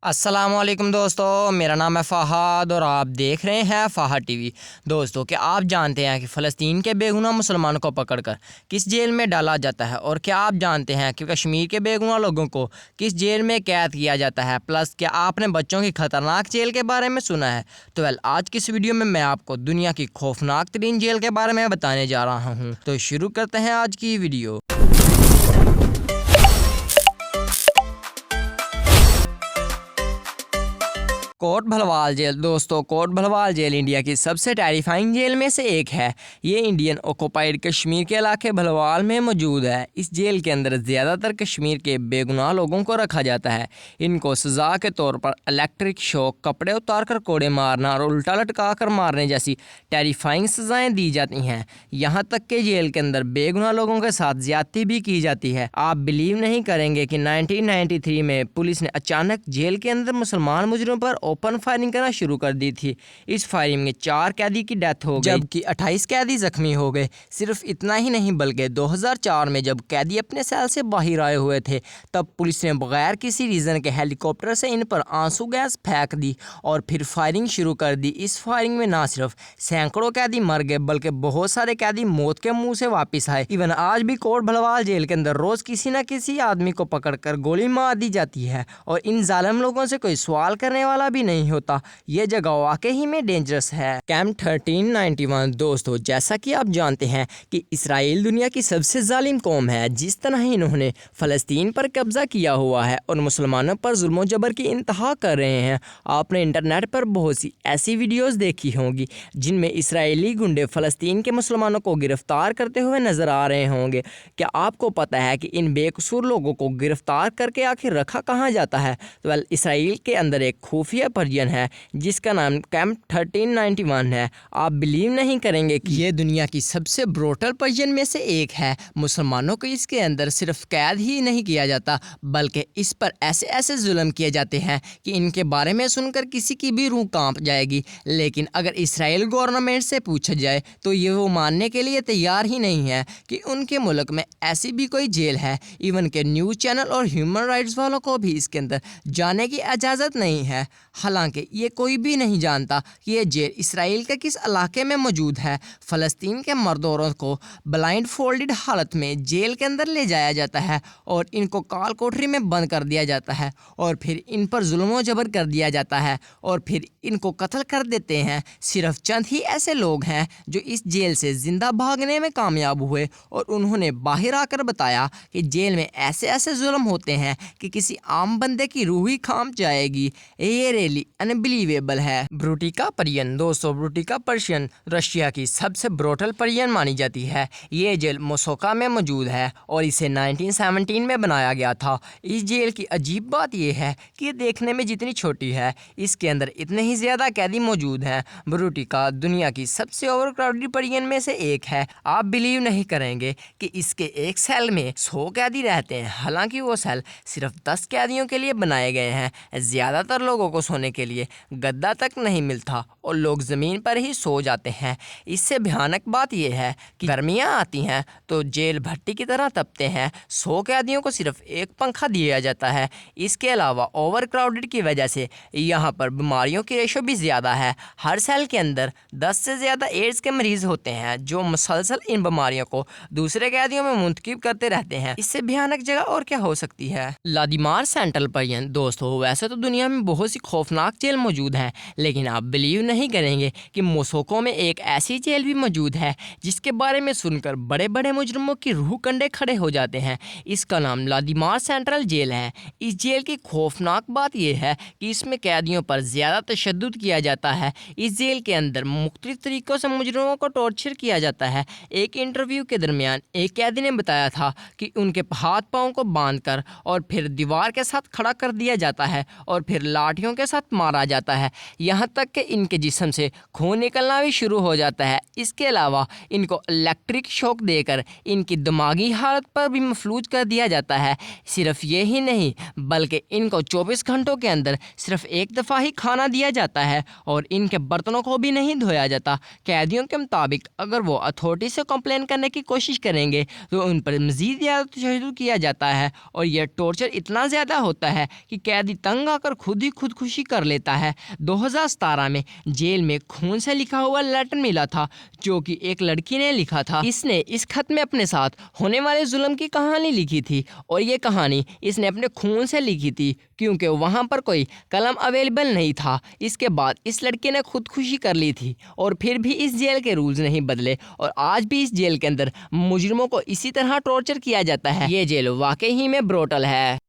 अस्सलाम वालेकुम दोस्तों, मेरा नाम है फ़हाद और आप देख रहे हैं फ़हाद टीवी। दोस्तों, क्या आप जानते हैं कि फ़लस्तीन के बेगुनाह मुसलमानों को पकड़कर किस जेल में डाला जाता है? और क्या आप जानते हैं कि कश्मीर के बेगुनाह लोगों को किस जेल में कैद किया जाता है? प्लस क्या आपने बच्चों की ख़तरनाक जेल के बारे में सुना है? तो आज की इस वीडियो में मैं आपको दुनिया की खौफनाक तरीन जेल के बारे में बताने जा रहा हूँ। तो शुरू करते हैं आज की वीडियो। कोट भलवाल जेल। दोस्तों, कोट भलवाल जेल इंडिया की सबसे टेरिफाइंग जेल में से एक है। ये इंडियन ऑक्युपाइड कश्मीर के इलाके भलवाल में मौजूद है। इस जेल के अंदर ज़्यादातर कश्मीर के बेगुनाह लोगों को रखा जाता है। इनको सज़ा के तौर पर इलेक्ट्रिक शॉक, कपड़े उतार कर कोड़े मारना और उल्टा लटका कर मारने जैसी टेरिफाइंग सज़ाएँ दी जाती हैं। यहाँ तक कि जेल के अंदर बेगुनाह लोगों के साथ ज़्यादती भी की जाती है। आप बिलीव नहीं करेंगे कि 1993 में पुलिस ने अचानक जेल के अंदर मुसलमान मुजरिमों पर ओपन फायरिंग करना शुरू कर दी थी। इस फायरिंग में 4 कैदी की डेथ हो गई, जबकि 28 कैदी जख्मी हो गए। सिर्फ इतना ही नहीं, बल्कि 2004 में जब कैदी अपने सेल से बाहर आए हुए थे, तब पुलिस ने बगैर किसी रीज़न के हेलीकॉप्टर से इन पर आंसू गैस फेंक दी और फिर फायरिंग शुरू कर दी। इस फायरिंग में ना सिर्फ सैकड़ों कैदी मर गए, बल्कि बहुत सारे कैदी मौत के मुंह से वापस आए। इवन आज भी कोट भलवाल जेल के अंदर रोज़ किसी न किसी आदमी को पकड़कर गोली मार दी जाती है और इन जालिम लोगों से कोई सवाल करने वाला भी नहीं होता। ये जगह वाकई ही में डेंजरस है। कैंप 1391। दोस्तों, जैसा कि आप जानते हैं कि इसराइल दुनिया की सबसे जालिम कौम है। जिस तरह इन्होंने फ़लस्तीन पर कब्जा किया हुआ है और मुसलमानों पर जुल्म जबर की इंतहा कर रहे हैं। आपने इंटरनेट पर बहुत सी ऐसी वीडियोज़ देखी होंगी जिनमें इसराइली गुंडे फ़लस्तीन के मुसलमानों को गिरफ्तार करते हुए नजर आ रहे होंगे। क्या आपको पता है कि इन बेकसूर लोगों को गिरफ्तार करके आखिर रखा कहाँ जाता है? तो इसराइल के अंदर एक खुफिया परिजन है जिसका नाम कैंप 1391 है। आप बिलीव नहीं करेंगे कि ये दुनिया की सबसे ब्रूटल परिजन में से एक है। मुसलमानों को इसके अंदर सिर्फ कैद ही नहीं किया जाता, बल्कि इस पर ऐसे ऐसे जुल्म किए जाते हैं कि इनके बारे में सुनकर किसी की भी रूह कांप जाएगी। लेकिन अगर इसराइल गवर्नमेंट से पूछा जाए तो ये वो मानने के लिए तैयार ही नहीं है कि उनके मुल्क में ऐसी भी कोई जेल है। इवन के न्यूज़ चैनल और ह्यूमन राइट्स वालों को भी इसके अंदर जाने की इजाज़त नहीं है। हालांकि ये कोई भी नहीं जानता कि ये जेल इसराइल के किस इलाके में मौजूद है। फ़लस्तीन के मर्दों को ब्लाइंड फोल्डेड हालत में जेल के अंदर ले जाया जाता है और इनको काल कोठरी में बंद कर दिया जाता है और फिर इन पर जुल्म जबर कर दिया जाता है और फिर इनको कत्ल कर देते हैं। सिर्फ चंद ही ऐसे लोग हैं जो इस जेल से ज़िंदा भागने में कामयाब हुए और उन्होंने बाहर आकर बताया कि जेल में ऐसे ऐसे जुल्म होते हैं कि किसी आम बंदे की रूह ही कांप जाएगी। ये रियली अनबिलीवेबल है। ब्रूटिका परियन। दोस्तों, ब्रूटिका पर्शियन रशिया की सबसे ब्रूटल परियन मानी जाती है। ये जेल मोसोका में मौजूद है और इसे 1917 में बनाया गया था। इस जेल की अजीब बात यह है कि ये देखने में जितनी छोटी है, इसके अंदर इतने ही ज़्यादा कैदी मौजूद हैं। ब्रूटिका दुनिया की सबसे ओवरक्राउडेड परियन में से एक है। आप बिलीव नहीं करेंगे कि इसके एक सेल में 100 कैदी रहते हैं। हालांकि वो सेल सिर्फ 10 कैदियों के लिए बनाए गए हैं। ज़्यादातर लोगों को सोने के लिए गद्दा तक नहीं मिलता और लोग ज़मीन पर ही सो जाते हैं। इससे भयानक बात यह है कि गर्मियाँ आती हैं तो जेल भट्टी की तरह तपते हैं। 100 कैदियों को सिर्फ एक पंखा दिया जाता है। इसके अलावा ओवर क्राउडेड की वजह से यहाँ पर बीमारियों की रेशो भी ज़्यादा है। हर सेल के अंदर 10 से ज़्यादा एड्स के मरीज़ होते हैं जो मुसलसल इन बीमारियों को दूसरे कैदियों में मुंतकिल करते रहते हैं। इससे भयानक जगह और क्या हो सकती है? लादिमार सेंट्रल परियन। दोस्तों, वैसे तो दुनिया में बहुत सी खौफनाक जेल मौजूद हैं, लेकिन आप बिलीव नहीं करेंगे कि मोसोको में एक ऐसी जेल भी मौजूद है जिसके बारे में सुनकर बड़े बड़े मुजरिमों की रूह कंडे खड़े हो जाते हैं। इसका नाम लादिमार सेंट्रल जेल है। इस जेल की खौफनाक बात यह है कि इसमें कैदियों पर ज़्यादा तशद्दुद किया जाता है। इस जेल के अंदर मुख्तलिफ तरीक़ों से मुजरिमों को टॉर्चर किया जाता है। एक इंटरव्यू के दरमियान एक कैदी ने बताया था कि उनके हाथ पाँव को बांध कर और फिर दीवार के साथ खड़ा कर दिया जाता है और फिर लाठियों के साथ मारा जाता है, यहाँ तक कि इनके जिस्म से खून निकलना भी शुरू हो जाता है। इसके अलावा इनको इलेक्ट्रिक शॉक देकर इनकी दिमागी हालत पर भी मफलूज कर दिया जाता है। सिर्फ ये ही नहीं बल्कि इनको 24 घंटों के अंदर सिर्फ एक दफ़ा ही खाना दिया जाता है और इनके बर्तनों को भी नहीं धोया जाता। कैदियों के मुताबिक अगर वो अथॉरिटी से कंप्लेन करने की कोशिश करेंगे तो उन पर मज़ीद ज़्यादा तशद्दुद किया जाता है और यह टॉर्चर इतना ज़्यादा होता है कि कैदी तंग आकर खुद ही खुदकुशी कर लेता है। 2017 में जेल में खून से लिखा हुआ लेटर मिला था जो कि एक लड़की ने लिखा था। इसने इस खत में अपने साथ होने वाले जुल्म की कहानी लिखी थी और ये कहानी इसने अपने खून से लिखी थी क्योंकि वहाँ पर कोई कलम अवेलेबल नहीं था। इसके बाद इस लड़के ने खुदकुशी कर ली थी और फिर भी इस जेल के रूल्स नहीं बदले और आज भी इस जेल के अंदर मुजरिमों को इसी तरह टॉर्चर किया जाता है। ये जेल वाकई ही में ब्रूटल है।